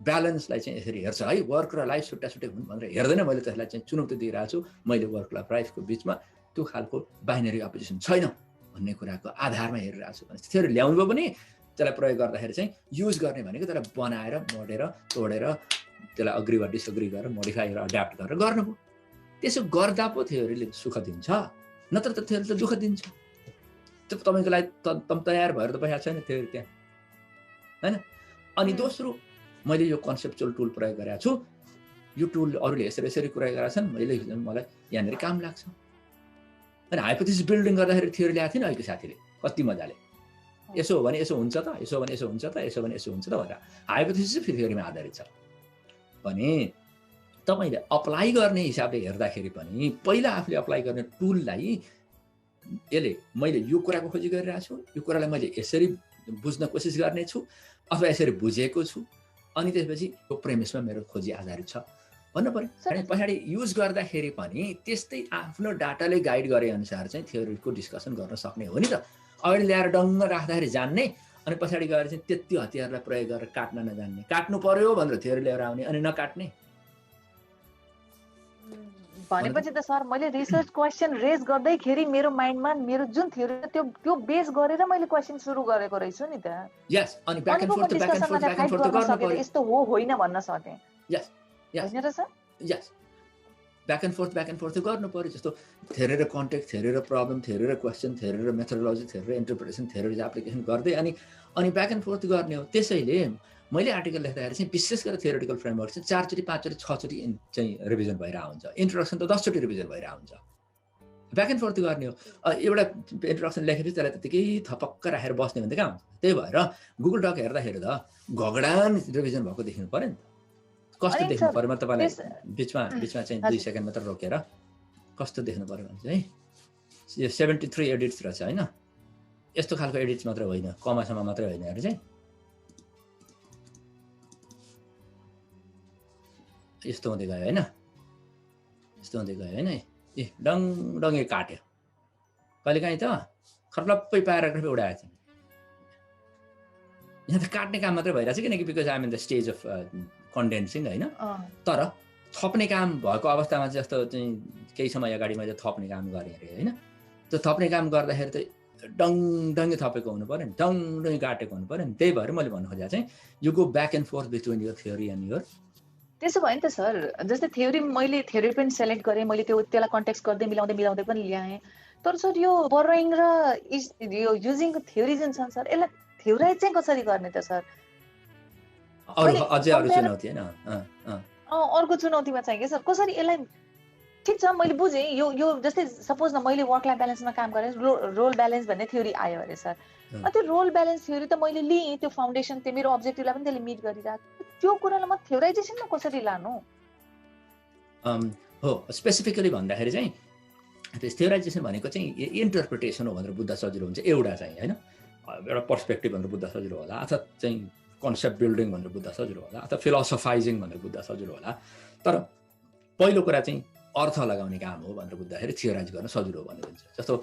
ब्यालेन्सलाई चाहिँ यसरी हेर्छ है। वर्क र लाइफ छुट्टा छुट्टै हुन् भनेर हेर्दैन। मैले त्यसलाई चाहिँ चुनौती दिइरहेको छु। मैले वर्क लाइफको बिचमा त्यो खालको बाइनरी अपोजिसन छैन भन्ने कुराको आधारमा हेरिरहेको छु भने थ्योरी ल्याउनु भयो भने त्यसलाई प्रयोग गर्दाखेरि चाहिँ युज गर्ने भनेको त्यसलाई बनाएर मोडेर तोडेर त्यसलाई अग्री वा डिसअग्री गरेर मोडिफाई र एड्याप्ट गरेर गर्नुभयो। त्यसो गर्दा पो थ्योरीले सुख दिन्छ, नत्र त थ्योरी त दुःख दिन्छ। त्यो तपाईँको लागि तयार भएर त बसेको छैन थ्योरी त्यहाँ हैन। अनि दोस्रो मैले यो कन्सेप्चुअल टुल प्रयोग गरेको छु। यो टुल अरूले यसरी प्रयोग गरेका छन्, मलाई यहाँनिर काम लाग्छ। अनि हाइपोथेसिस बिल्डिङ गर्दाखेरि थ्योरी ल्याएको थिएन अहिले साथीले कति मजाले। यसो हो भने यसो हुन्छ त, यसो भने यसो हुन्छ त, यसो भने यसो हुन्छ त भनेर हाइपोथेसिस थ्योरीमा आधारित छ भने तपाईले अप्लाई गर्ने हिसाबले हेर्दाखेरि पनि पहिला आफूले अप्लाई गर्ने टुललाई यसले मैले यो कुराको खोजी गरिरहेको छु, यो कुरालाई मैले यसरी बुझ्न कोसिस गर्ने छु अथवा यसरी बुझेको छु, अनि त्यसपछि यो प्रेमिसमा मेरो खोजी आधारित छ भन्नु पर्यो। अनि पछाडि युज गर्दाखेरि पनि त्यस्तै आफ्नो डाटाले गाइड गरे अनुसार चाहिँ थ्योरीको डिस्कसन गर्न सक्ने हो नि त। अगाडि ल्याएर डङ्ग राख्दाखेरि जान्ने अनि पछाडि गएर चाहिँ त्यति हतियारलाई प्रयोग गरेर काट्न नजान्ने, काट्नु पर्यो भनेर थ्योरी लिएर आउने अनि नकाट्ने। भनेपछि त सर मैले रिसर्च क्वेसन रेज गर्दैखेरि मेरो माइन्डमा मेरो जुन थ्योरी त्यो बेस गरेर मैले क्वेसन सुरु गरेको रहेछु नि त। यस, अनि ब्याक एन्ड फोर्थ गर्न पर्यो। यस्तो हो होइन भन्न सके। यस यस हैन र sir? Yes, back and forth गर्नु पर्यो। जस्तो थ्योरी र कन्टेक्स्ट, थ्योरी र प्रब्लम, थ्योरी र क्वेसन, थ्योरी र मेथोडोलोजी, थ्योरी र इन्टरप्रिटेसन, थ्योरी र एप्लिकेसन गर्दै अनि ब्याक एन्ड फोर्थ गर्ने हो। त्यसैले मैले आर्टिकल लेख्दाखेरि चाहिँ विशेष गरेर थ्योरिटिकल फ्रेमवर्क चाहिँ 4 चोटि 5 चोटि 6 चोटि चाहिँ रिभिजन भइरहेको हुन्छ। इन्ट्रोडक्सन त 10 चोटि रिभिजन भइरहेको हुन्छ। ब्याक एन्ड फोर्थ गर्ने हो। एउटा इन्ट्रोडक्सन लेखेपछि त्यसलाई त्यतिकै थपक्क राखेर बस्ने भने त कहाँ हुन्छ। त्यही भएर गुगल डक हेर्दाखेरि त घगडान रिभिजन भएको देख्नु पर्यो नि त। कस्तो देख्नु पर्यो म तपाईँलाई बिचमा चाहिँ 2 सेकेन्ड मात्र रोकेर कस्तो देख्नु पर्यो भने चाहिँ यो 73 एडिट्स रहेछ हैन। यस्तो खालको एडिट्स मात्र होइन, कमासमा मात्रै होइन अरे चाहिँ यस्तो हुँदै गयो होइन, यस्तो हुँदै गयो होइन, ए डङडङ्गे काट्यो, कहिलेकाहीँ त खर्लप्पै प्याराग्राफै उडाएको छ। यहाँ त काट्ने काम मात्रै भइरहेको छ, किनकि because I am in the stage of condensing होइन। तर थप्ने काम भएको अवस्थामा चाहिँ जस्तो चाहिँ केही समय अगाडि मैले थप्ने काम गरेँ अरे होइन, त्यो थप्ने काम गर्दाखेरि त डङडङ्गे थपेको हुनु पऱ्यो नि, डङडङ्गे काटेको हुनु पऱ्यो नि। त्यही भएर मैले भन्नु खोजेको चाहिँ you go back and forth between your theory and your. त्यसो भयो नि त सर, जस्तै मैले थ्योरी पनि सेलेक्ट गरेँ, मैले त्यसलाई कन्टेक्स्ट गर्दै मिलाउँदै पनि ल्याएँ। तर सर यो बोरोइङ र यो युजिङको थ्योरी जुन छ सर, यसलाई थ्योराइज चाहिँ कसरी गर्ने त सर? अझै अरू चुनौती होइन, अर्को चुनौतीमा चाहिँ के सर, कसरी यसलाई ठिक छ मैले बुझेँ, यो जस्तै सपोज न मैले वर्क लाइफ ब्यालेन्समा काम गरेँ, रोल ब्यालेन्स भन्ने थ्योरी आयो अरे सर। त्यो रोल ब्यालेन्स थ्योरी त मैले लिएँ, त्यो फाउन्डेसन, त्यो मेरो अब्जेक्टिभलाई पनि त्यसले मिट गरिरहेको, त्यो कुरालाई म थ्योराइजेसनमा कसरी लानु? हो, स्पेसिफिकली भन्दाखेरि चाहिँ थ्योराइजेसन भनेको चाहिँ इन्टरप्रिटेसन हो भनेर बुझ्दा सजिलो हुन्छ एउटा चाहिँ होइन, एउटा पर्सपेक्टिभ भनेर बुझ्दा सजिलो होला, अथवा चाहिँ कन्सेप्ट बिल्डिङ भनेर बुझ्दा सजिलो होला, अथवा फिलोसोफाइजिङ भनेर बुझ्दा सजिलो होला। तर पहिलो कुरा चाहिँ अर्थ लगाउने काम हो भनेर बुझ्दाखेरि थियोराइज गर्न सजिलो हो भन्ने हुन्छ। जस्तो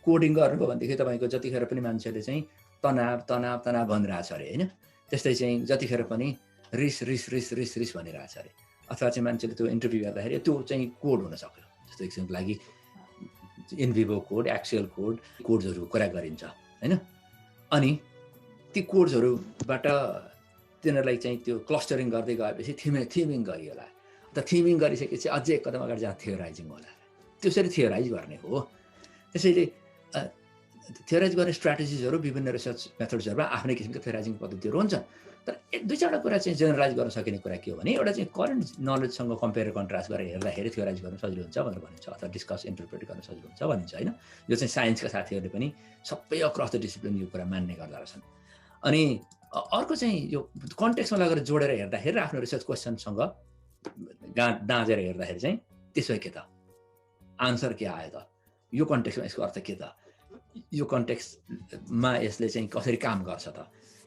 कोडिङ गर्नुभयो भनेदेखि तपाईँको जतिखेर पनि मान्छेले चाहिँ तनाव तनाव तनाव भनिरहेछ अरे होइन, त्यस्तै चाहिँ जतिखेर पनि रिस रिस रिस रिस रिस भनिरहेछ अरे, अथवा चाहिँ मान्छेले त्यो इन्टरभ्यू गर्दाखेरि त्यो चाहिँ कोड हुन सक्यो। जस्तो एकछिनको लागि इनभिभो कोड, एक्सेल कोड्सहरू कुरा गरिन्छ होइन, अनि ती कोड्सहरूबाट तिनीहरूलाई चाहिँ त्यो क्लस्टरिङ गर्दै गएपछि थिमिङ गरियो होला, त थिमिङ गरिसकेपछि अझै एक कदम अगाडि जहाँ थियोराइजिङ होला, त्यसरी थियोराइज गर्ने हो। त्यसैले थियोराइज गर्ने स्ट्राटेजिजहरू विभिन्न रिसर्च मेथड्सहरूमा आफ्नै किसिमको थियोराइजिङ पद्धतिहरू हुन्छन्। तर एक दुई चारवटा कुरा चाहिँ जेनरलाइज गर्न सकिने कुरा के हो भने, एउटा चाहिँ करेन्ट नलेजसँग कम्पेयर कन्ट्रास्ट गरेर हेर्दाखेरि थियोराइज गर्न सजिलो हुन्छ भनेर भनिन्छ, अथवा डिस्कस इन्टरप्रेट गर्न सजिलो हुन्छ भनिन्छ होइन। यो चाहिँ साइन्सका साथीहरूले पनि सबै अक्रस द डिसिप्लिन यो कुरा मान्ने गर्दा रहेछन्। अनि अर्को चाहिँ यो कन्टेक्स्टमा लगेर जोडेर हेर्दाखेरि आफ्नो रिसर्च क्वेसनसँग दाँजेर हेर्दाखेरि चाहिँ त्यसो के त आन्सर के आयो त, यो कन्टेक्स्टमा यसको अर्थ के त, यो कन्टेक्स्टमा यसले चाहिँ कसरी काम गर्छ त,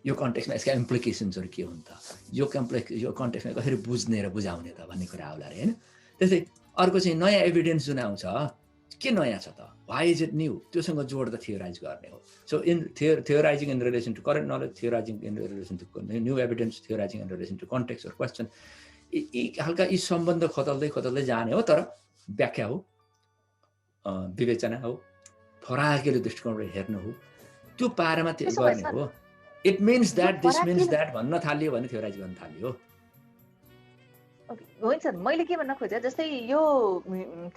यो कन्टेक्स्टमा यसका इम्प्लिकेसन्सहरू के हुन् त, यो कन्टेक्स्टमा कसरी बुझ्ने र बुझाउने त भन्ने कुरा आउला अरे होइन। त्यस्तै अर्को चाहिँ नयाँ एभिडेन्स जुन आउँछ, के नयाँ छ त, वाइ इज इट न्यू, त्योसँग जोडेर थियोराइज गर्ने हो। So theorising in relation to current knowledge, theorising in relation to new evidence, theorising in relation to context or question, यी हल्का यी सम्बन्ध खोतल्दै जाने हो। तर व्याख्या हो, विवेचना हो, फराकिलो दृष्टिकोणबाट हेर्नु हो, त्यो पारामा त्यो गर्ने हो। It means that, this means that भन्न थाल्यो भने थियोराइज गर्न थाल्यो। हुन्छ, मैले के भन्न खोजेँ, जस्तै यो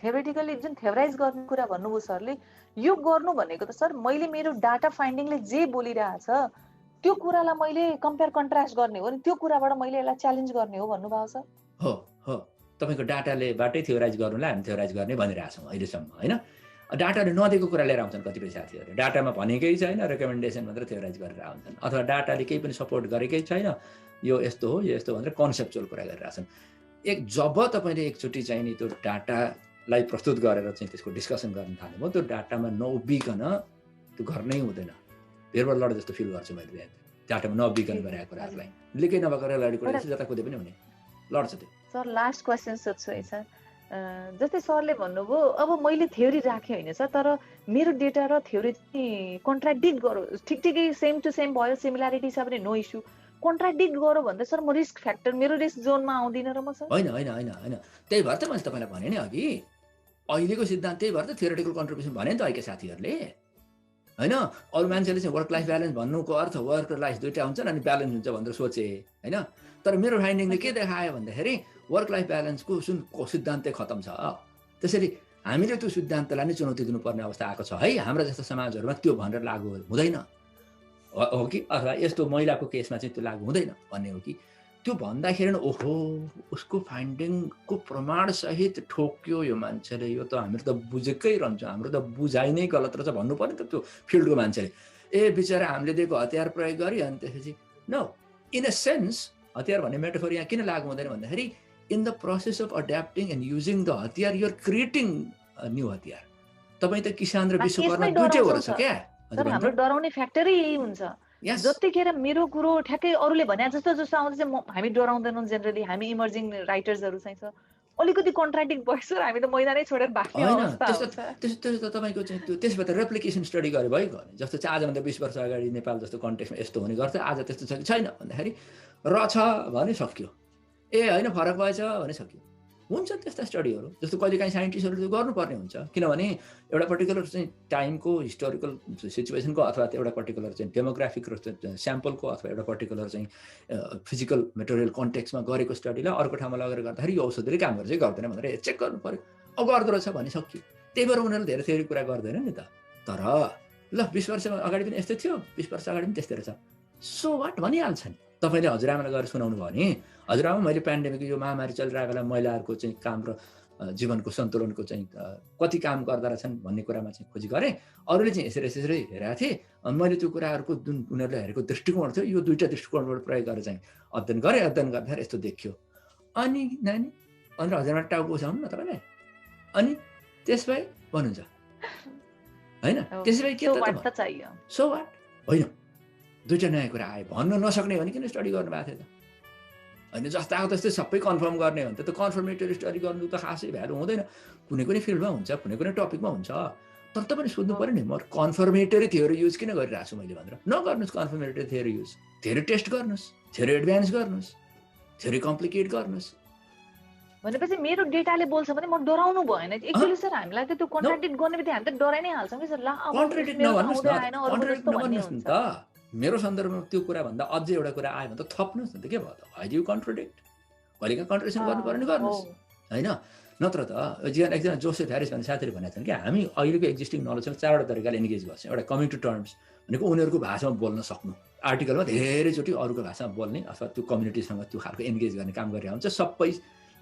थ्योरेटिकली जुन थ्योराइज गर्ने कुरा भन्नुभयो सरले, यो गर्नु भनेको त सर मैले मेरो डाटा फाइन्डिङले जे बोलिरहेछ त्यो कुरालाई मैले कम्पेयर कन्ट्रास्ट गर्ने हो नि, त्यो कुराबाट मैले यसलाई च्यालेन्ज गर्ने हो भन्नुभयो सर। हो, तपाईँको डाटालेबाटै थियोराइज गर्नुलाई हामी थियोराइज गर्ने भनिरहेछौँ अहिलेसम्म होइन। डाटाले नदिएको कुरा लिएर आउँछन् कतिपय साथीहरू, डाटामा भनेकै छैन, रेकमेन्डेसन मात्र थियोराइज गरेर आउँछन्, अथवा डाटाले केही पनि सपोर्ट गरेकै छैन, यो यस्तो हो यो यस्तो भनेर कन्सेप्चुअल कुरा गरिरहेछन्। जब तपाईँले एकचोटि चाहिँ नि त्यो डाटालाई प्रस्तुत गरेर चाहिँ त्यसको डिस्कसन गर्न थाल्नुभयो, त्यो डाटामा नउभिकन त्यो गर्नै हुँदैन। भेरबाट लड जस्तो फिल गर्छु मैले, डाटामा नउभिकन गरेको कुराहरूलाई लिकै नभएको लडी कुरा जता कुदै पनि हुने लड्छ त्यो। सर लास्ट क्वेसन सोध्छु है सर, जस्तै सरले भन्नुभयो अब मैले थ्योरी राखेँ होइन सर, तर मेरो डेटा र थ्योरी चाहिँ कन्ट्राडिक्ट गरौँ, ठिकै सेम टु सेम भयो, सिमिल्यारिटी छ भने नो इस्यु, कन्ट्राडिक्ट गरौँ भन्दा सर म रिस्क फ्याक्टर मेरो रिस्क जोनमा आउँदिनँ र म सर? होइन, त्यही भएर त मैले तपाईँलाई भने नि अघि, अहिलेको सिद्धान्त त्यही भएर त थियोरेटिकल कन्ट्रिब्युसन भने नि त अहिलेका साथीहरूले होइन। अरू मान्छेले चाहिँ वर्क लाइफ ब्यालेन्स भन्नुको अर्थ वर्क र लाइफ दुइटा हुन्छन् अनि ब्यालेन्स हुन्छ भनेर सोचे होइन। तर मेरो फाइन्डिङले के देखायो भन्दाखेरि वर्क लाइफ ब्यालेन्सको सिद्धान्तै खतम छ। त्यसैले हामीले त्यो सिद्धान्तलाई नै चुनौती दिनुपर्ने अवस्था आएको छ है। हाम्रा जस्तो समाजहरूमा त्यो भनेर लागु हुँदैन हो कि, अथवा यस्तो महिलाको केसमा चाहिँ त्यो लागु हुँदैन भन्ने हो कि, त्यो भन्दाखेरि ओहो उसको फाइन्डिङको प्रमाणसहित ठोक्यो यो मान्छेले, यो त हामीले त बुझेकै रहन्छ, हाम्रो त बुझाइ नै गलत रहेछ भन्नु पर्यो त त्यो फिल्डको मान्छेले। बिचरा हामीले दिएको हतियार प्रयोग गरी अनि त्यसपछि नो, इन अ सेन्स हतियार भन्ने मेटाफोर यहाँ किन लागु हुँदैन भन्दाखेरि in the process of adapting and using the हतियार युआर क्रिएटिङ न्यू हतियार। तपाईँ त किसान र विश्वकर्मा दुइटै हो रहेछ क्या तर हाम्रो डराउने फ्याक्टरै यही हुन्छ। जतिखेर मेरो कुरो ठ्याक्कै अरूले भने जस्तो जस्तो आउँछ चाहिँ हामी डराउँदैनौँ। जेनरली हामी इमर्जिङ राइटर्सहरू चाहिँ छ अलिकति कन्ट्राडिक्ट भइस हामी त मैदानै छोडेर भाग्ने अवस्था हुन्छ। त्यस्तो तपाईँको चाहिँ त्यो त्यसबाट रेप्लिकेसन स्टडी गरे भयो भने जस्तो चाहिँ आजभन्दा 20 वर्ष अगाडि नेपाल जस्तो कन्टेक्स्टमा यस्तो हुने गर्थ्यो, आज त्यस्तो छ कि छैन भन्दाखेरि रहेछ भने सक्यो, ए होइन फरक भएछ भने सक्यो। हुन्छ त्यस्ता स्टडीहरू, जस्तो कहिलेकाहीँ साइन्टिस्टहरूले गर्नुपर्ने हुन्छ, किनभने एउटा पर्टिकुलर चाहिँ टाइमको हिस्टोरिकल सिचुएसनको अथवा एउटा पर्टिकुलर चाहिँ डेमोग्राफिक स्याम्पलको अथवा एउटा पर्टिकुलर चाहिँ फिजिकल मेटेरियल कन्टेक्स्टमा गरेको स्टडीलाई अर्को ठाउँमा लगेर गर्दाखेरि यो औषधिले काम गर्छ गर्दैन भनेर चेक गर्नु पऱ्यो। अब गर्दो रहेछ भने सक्यो। त्यही भएर उनीहरूले धेरै थ्योरी कुरा गर्दैन नि त। तर ल 20 वर्ष अगाडि पनि यस्तै थियो, 20 वर्ष अगाडि पनि त्यस्तै रहेछ, सो वाट भनिहाल्छ नि। तपाईँले हजुरआमालाई गएर सुनाउनु भयो भने हजुरआमा मैले पेन्डेमिक यो महामारी चलिरहेको बेला महिलाहरूको चाहिँ काम र जीवनको सन्तुलनको चाहिँ कति काम गर्दा रहेछन् भन्ने कुरामा चाहिँ खोजी गरेँ। अरूले चाहिँ यसरी हेरेको थिएँ अनि मैले त्यो कुराहरूको जुन उनीहरूले हेरेको दृष्टिकोण थियो यो दुईवटा दृष्टिकोणबाट प्रयोग गरेर चाहिँ अध्ययन गर्दाखेरि यस्तो देखियो। अनि नानी अनि हजुरमा टाउको उठाउनु न तपाईँलाई, अनि त्यसबाई भन्नुहुन्छ होइन, त्यसबाई के त चाहियो सो वाट होइन। दुईवटा नयाँ कुरा आयो भन्न नसक्ने भने किन स्टडी गर्नुभएको थियो त? होइन जस्ताको त्यस्तै सबै कन्फर्म गर्ने हो भने त कन्फर्मेटरी स्टडी गर्नु त खासै भ्यालु हुँदैन। कुनै कुनै फिल्डमा हुन्छ, कुनै कुनै टपिकमा हुन्छ। तर तपाईँले सोध्नु पऱ्यो नि म कन्फर्मेटरी थ्योरी युज किन गरिरहेको छु मैले भनेर। नगर्नुहोस् कन्फर्मेटरी थ्योरी युज, धेरै टेस्ट गर्नुहोस्, धेरै एडभान्स गर्नुहोस्, धेरै कम्प्लिकेट गर्नुहोस्। भनेपछि मेरो डेटाले बोल्छ भने म डराउनु भएन। एक्चुअली सर हामीलाई त त्यो कन्ट्राडिक्ट गर्ने बित्तिकै हामी त डराइ नै हाल्छौँ कि सर। ल कन्ट्राडिक्ट नगर्नुहोस् न त। मेरो सन्दर्भमा त्यो कुरा भन्दा अझै एउटा कुरा आयो भने त थप्नुहोस् न त। के भयो त? Why do you contradict? कहिलेकाहीँ कन्ट्राडिक्सन गर्नु पर्ने गर्नुहोस् होइन। नत्र त एकजना जोसेफ ह्यारिस भन्ने साथीले भनेको छन् कि हामी अहिलेको एक्जिस्टिङ नलेजसँग 4वटा तरिकाले एन्गेज गर्छौँ। एउटा कम्युनिटी टर्म्स भनेको उनीहरूको भाषामा बोल्न सक्नु, आर्टिकलमा धेरैचोटि अरूको भाषामा बोल्ने अथवा त्यो कम्युनिटीसँग त्यो खालको एन्गेज गर्ने काम गरिरहेको हुन्छ। सबै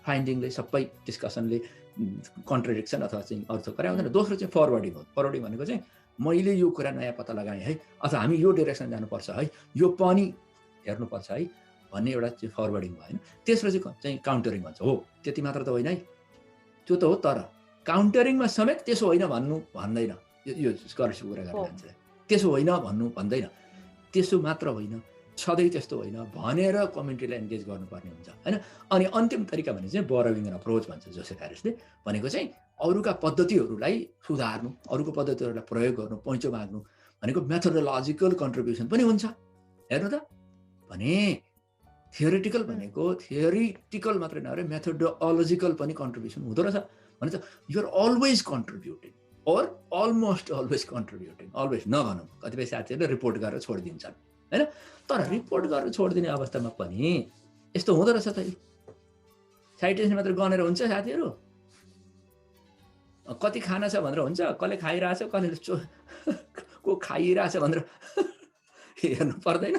फाइन्डिङले सबै डिस्कसनले कन्ट्राडिक्सन अथवा चाहिँ अर्थ गराउँदैन। दोस्रो चाहिँ फरवर्डिङ हो। फरवर्डिङ भनेको चाहिँ मैले यो कुरा नयाँ पत्ता लगाएँ है, अथवा हामी यो डिरेक्सन जानुपर्छ है, यो पनि हेर्नुपर्छ है भन्ने एउटा चाहिँ फरवर्डिङ भयो होइन। तेस्रो चाहिँ काउन्टरिङ भन्छ। हो त्यति मात्र त होइन है, त्यो त हो, तर काउन्टरिङमा समेत त्यसो होइन भन्दैन। यो गरिसको कुरा गर्ने मान्छेले त्यसो होइन भन्दैन। त्यसो मात्र होइन, सधैँ त्यस्तो होइन भनेर कम्युनिटीलाई एन्गेज गर्नुपर्ने हुन्छ होइन। अनि अन्तिम तरिका भने चाहिँ बोरोविङ अप्रोच भन्छ जोसेफ ह्यारिसले। भनेको चाहिँ अरूका पद्धतिहरूलाई सुधार्नु, अरूको पद्धतिहरूलाई प्रयोग गर्नु, पैँचो माग्नु भनेको मेथोडोलोजिकल कन्ट्रिब्युसन पनि हुन्छ। हेर्नु त भने थियोरिटिकल भनेको थियोरिटिकल मात्रै नभएर मेथोडोलोजिकल पनि कन्ट्रिब्युसन हुँदो रहेछ भने त you're always contributing or almost always contributing. Always नभनौँ, कतिपय साथीहरूले रिपोर्ट गरेर छोडिदिन्छन् होइन। तर रिपोर्ट गरेर छोडिदिने अवस्थामा पनि यस्तो हुँदो रहेछ त। साइटेसन मात्र गनेर हुन्छ साथीहरू? कति खाना छ भनेर हुन्छ? कसले खाइरहेछ, कसले को खाइरहेछ भनेर हेर्नु पर्दैन।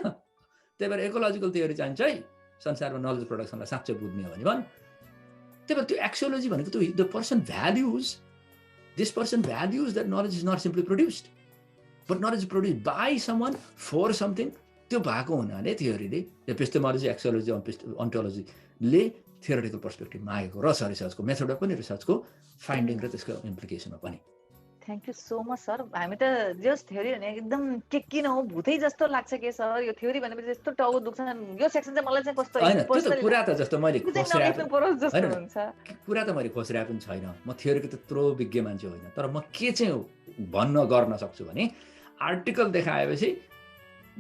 त्यही भएर इकोलोजिकल थियोरी चाहिन्छ है संसारमा नलेज प्रोडक्सनलाई साँच्चै बुझ्ने हो भने भन्। त्यही भएर त्यो एक्सियोलोजी भनेको त्यो the person values, this person values that knowledge is not simply produced but knowledge is produced by someone for something. त्यो भएको हुनाले थियोरीले एपिस्टेमोलोजी, एक्सियोलोजी, अन्टोलोजीले थियोरिटिकल पर्सपेक्टिभ मागेको र रिसर्चको मेथडमा पनि रिसर्चको फाइन्डिङ र त्यसको इम्प्लिकेसनमा पनि। Thank you so much sir. हामी त जस्ट थ्योरी भने एकदम के किन हो भूतै जस्तो लाग्छ कि सर। यो थ्योरी भनेपछि यस्तो टाउको दुख्छ, यो सेक्सन चाहिँ मलाई चाहिँ कस्तो कुरा त जस्तो मैले खोसिरहेको हुन्छ। कुरा त मैले खोसिरहेको पनि छैन। म थ्योरीको त्यत्रो विज्ञ मान्छे होइन, तर म के चाहिँ गर्न सक्छु भने आर्टिकल देखाएपछि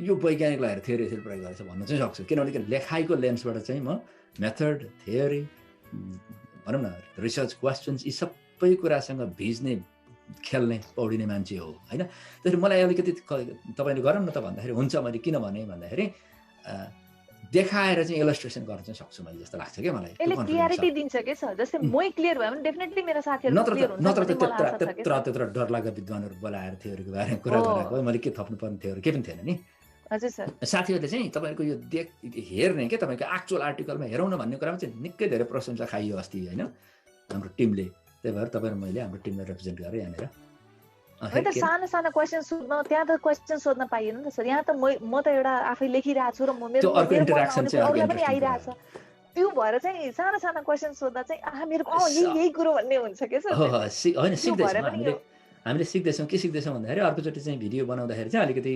यो वैज्ञानिकलाई हेरेर थ्योरी यसरी प्रयोग गरेछ भन्न चाहिँ सक्छु। किनभने लेखाइको लेन्सबाट चाहिँ म मेथड, थ्योरी, भनौँ न रिसर्च क्वेसन्स यी सबै कुरासँग भिज्ने, खेल्ने, पौडिने मान्छे हो होइन। त्यसरी मलाई अलिकति तपाईँले गरौँ न त भन्दाखेरि हुन्छ। मैले किन भने भन्दाखेरि देखाएर चाहिँ इलस्ट्रेसन गर्न चाहिँ सक्छु मैले जस्तो लाग्छ क्या मलाई। यसले क्लियरिटी दिन्छ के सर? जस्तै मै क्लियर भयो भने डेफिनेटली मेरो साथीहरु क्लियर हुन्छ। नत्र त्यत्रो डरलाग्दो विद्वानहरु बोलाएर थ्योरीको बारेमा कुरा गरेको मैले के थप्नु पर्ने थ्योरी के पनि थिएन नि। हजुर सर। साथीहरुले चाहिँ तपाईको यो हेर्ने के तपाईको एक्चुअल आर्टिकलमा हेरौँ न भन्ने कुरामा चाहिँ निकै धेरै प्रशंसा खाइयो अस्ति हैन हाम्रो टिमले। त्यही भएर तपाईहरु मैले हाम्रो टिमलाई रिप्रेजेन्ट गरेँ यहाँनिर। होइन त सानो क्वेशन सोध्न त्यहाँ त क्वेशन सोध्न पाइएन नि त सर। यहाँ त म त एउटा आफै लेखिरहेको छु र म मेरो अरूलाई पनि आइरहेछ। त्यो भएर चाहिँ सानो क्वेशन सोध्दा चाहिँ मेरो यही कुरो भन्ने हुन्छ के सर। होइन सिक्दैछौँ हामीले हामीले सिक्दैछौँ के सिक्दैछौँ भन्दाखेरि अर्कोचोटि चाहिँ भिडियो बनाउँदाखेरि चाहिँ अलिकति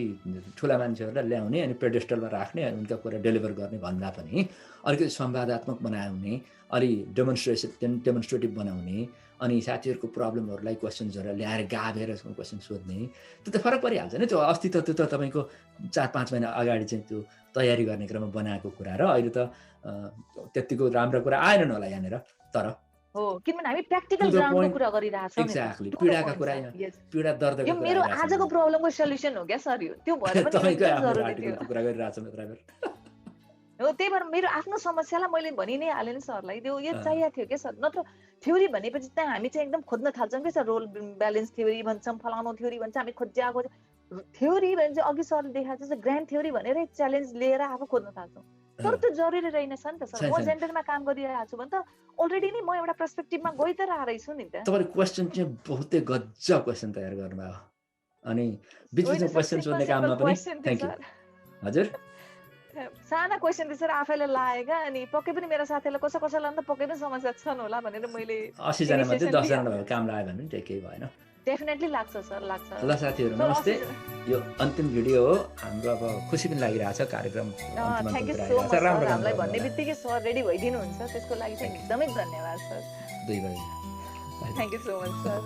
ठुला मान्छेहरूलाई ल्याउने अनि पेडेस्टलमा राख्ने अनि उनका कुरा डेलिभर गर्ने भन्दा पनि अलिकति संवादात्मक बनाउने, अलि डेमोन्स्ट्रेटिभ बनाउने, अनि साथीहरूको प्रब्लमहरूलाई क्वेसन्सहरू ल्याएर गाभेर क्वेसन सोध्ने, त्यो त फरक परिहाल्छ नि। त्यो अस्ति त त्यो त तपाईँको 4-5 महिना अगाडि चाहिँ त्यो तयारी गर्ने क्रममा बनाएको कुरा र अहिले त त्यतिको राम्रो कुरा आएनन् होला यहाँनिर। तर हो, किनभने हामी प्र्याक्टिकल ग्राउन्डको कुरा गरिरहेछौँ नि। एक्ज्याक्टली, पीडाका कुरा, पीडा दर्दको यो मेरो आजको प्रब्लमको सल्युसन हो क्या सर। यो त्यो भएर पनि तपाईकै आफ्नो कुरा गरिरहेछ मित्रहरू। हो, त्यही भएर मेरो आफ्नो समस्यालाई मैले भनि नै हालेँ नि सरलाई। त्यो यो चाहिएको थियो क्या सर। नत्र थ्योरी भनेपछि त हामी चाहिँ एकदम खोज्न थाल्छौँ क्या सर। रोल ब्यालेन्स थ्योरी भन्छौँ, फलाउनु थ्योरी भन्छ, हामी खोज्याएको थ्योरी भने चाहिँ अघि सरले देखाएको चाहिँ ग्रान्ड थ्योरी भनेर च्यालेन्ज लिएर आफू खोज्न थाल्छौँ। तर त्यो जरुरी रहेनछ नि त सर। म जेन्डरमा काम गरिरहेको छु भने त अलरेडी नै म एउटा पर्सपेक्टिभमा गइ त रहेछु नि त। तपाईले क्वेसन चाहिँ बहुतै गजब क्वेसन तयार गर्नुभयो। अनि बिचबिचमा क्वेसन सोध्ने काममा पनि थ्यांक यू। हजुर, साना क्वेसन थियो सर, आफैले लागेका। अनि पक्कै पनि मेरो साथीलाई कसैलाई त पक्कै पनि समस्या छन् होला भनेर मैले 80 जना मध्ये 10 जना भएको काम लाग्यो भने पनि केही भएन। डेफिनेटली लाग्छ सर, लाग्छ। ल साथीहरू नमस्ते। यो अन्तिम भिडियो हो हाम्रो। अब खुसी पनि लागिरहेछ कार्यक्रम थ्यांक यू सो मच। हामीलाई भन्ने बित्तिकै सर रेडी भइदिनुहुन्छ, त्यसको लागि चाहिँ एकदमै धन्यवाद सर। 2 बजे। Thank you so much sir.